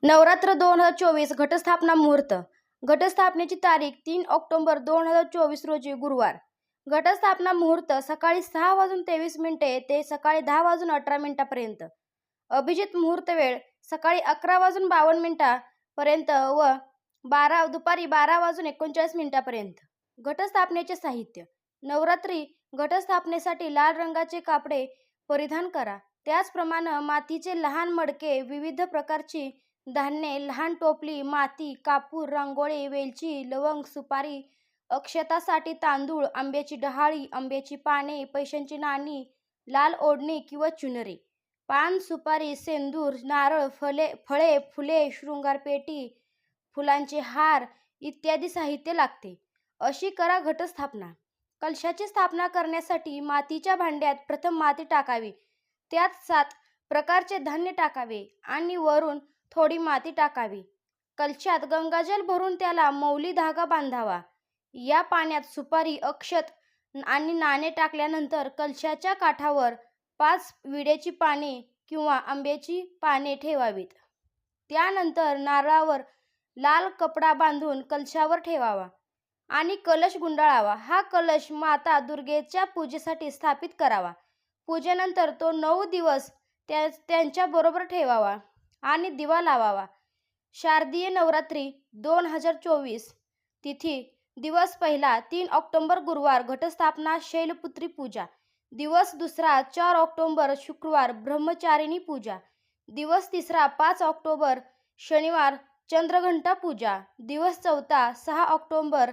नवरात्र 2024 घटस्थापना मुहूर्त. घटस्थापनेची तारीख 3 ऑक्टोबर 2024 रोजी गुरुवार. घटस्थापना मुहूर्त सकाळी 6:23 ते सकाळी 10:18 पर्यंत. अभिजित मुहूर्त वेळ सकाळी 11:52 पर्यंत व दुपारी 12:39 पर्यंत. घटस्थापनेचे साहित्य. नवरात्री घटस्थापनेसाठी लाल रंगाचे कापडे परिधान करा. त्याचप्रमाणे मातीचे लहान मडके, विविध प्रकारची धान्ये, लहान टोपली, माती, कापूर, रांगोळी, वेलची, लवंग, सुपारी, अक्षतासाठी तांदूळ, आंब्याची डहाळी, आंब्याची पाने, पैशांची नाणी, लाल ओढणी किंवा चुनरी, पान, सुपारी, सेंदूर, नारळ, फळे, फुले, शृंगारपेटी, फुलांचे हार इत्यादी साहित्य लागते. अशी करा घटस्थापना. कलशाची स्थापना करण्यासाठी मातीच्या भांड्यात प्रथम माती टाकावी. त्यात 7 प्रकारचे धान्य टाकावे आणि वरून थोडी माती टाकावी. कलशात गंगाजल भरून त्याला मौली धागा बांधावा. या पाण्यात सुपारी, अक्षत आणि नाणे टाकल्यानंतर कलशाच्या काठावर 5 विड्याची पाने किंवा आंब्याची पाने ठेवावीत. त्यानंतर नारळावर लाल कपडा बांधून कलशावर ठेवावा आणि कलश गुंडाळावा. हा कलश माता दुर्गेच्या पूजेसाठी स्थापित करावा. पूजेनंतर तो 9 दिवस त्यांच्याबरोबर ठेवावा आणि दिवा लावावा. शारदीय नवरात्री 2024 तिथी. दिवस पहिला 3 ऑक्टोबर गुरुवार घटस्थापना शैलपुत्री पूजा. दिवस दुसरा 4 ऑक्टोबर शुक्रवार ब्रह्मचारिणी पूजा. दिवस तिसरा 5 ऑक्टोबर शनिवार चंद्रघंटा पूजा. दिवस चौथा 6 ऑक्टोबर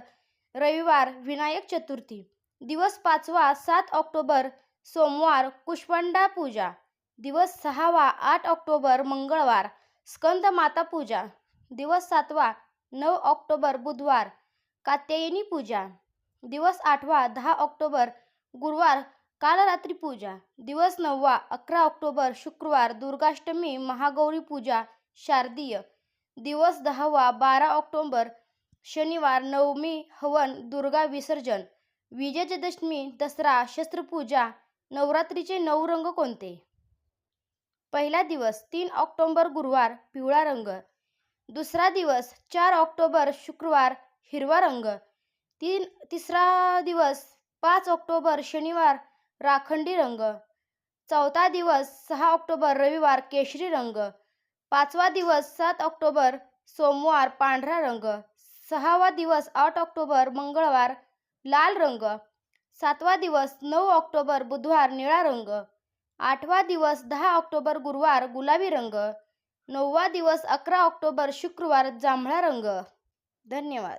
रविवार विनायक चतुर्थी. दिवस पाचवा 7 ऑक्टोबर सोमवार कुष्मांडा पूजा. दिवस 6वा 8 ऑक्टोबर मंगळवार स्कंद माता पूजा. दिवस 7वा 9 ऑक्टोबर बुधवार कात्यायनी पूजा. दिवस 8वा 10 ऑक्टोबर गुरुवार कालरात्री पूजा. दिवस 9वा 11 ऑक्टोबर शुक्रवार दुर्गाष्टमी महागौरी पूजा शारदीय. दिवस 10वा 12 ऑक्टोबर शनिवार नवमी हवन दुर्गा विसर्जन. विजयादशमी दसरा शस्त्रपूजा. नवरात्रीचे 9 रंग कोणते? पहिला दिवस 3 ऑक्टोबर गुरुवार पिवळा रंग. दुसरा दिवस 4 ऑक्टोबर शुक्रवार हिरवा रंग. तिसरा दिवस 5 ऑक्टोबर शनिवार राखंडी रंग. चौथा दिवस 6 ऑक्टोबर रविवार केशरी रंग. पाचवा दिवस 7 ऑक्टोबर सोमवार पांढरा रंग. 6वा दिवस 8 ऑक्टोबर मंगळवार लाल रंग. 7वा दिवस 9 ऑक्टोबर बुधवार निळा रंग. 8वा दिवस 10 ऑक्टोबर गुरुवार गुलाबी रंग. 9वा दिवस 11 ऑक्टोबर शुक्रवार जांभळा रंग. धन्यवाद.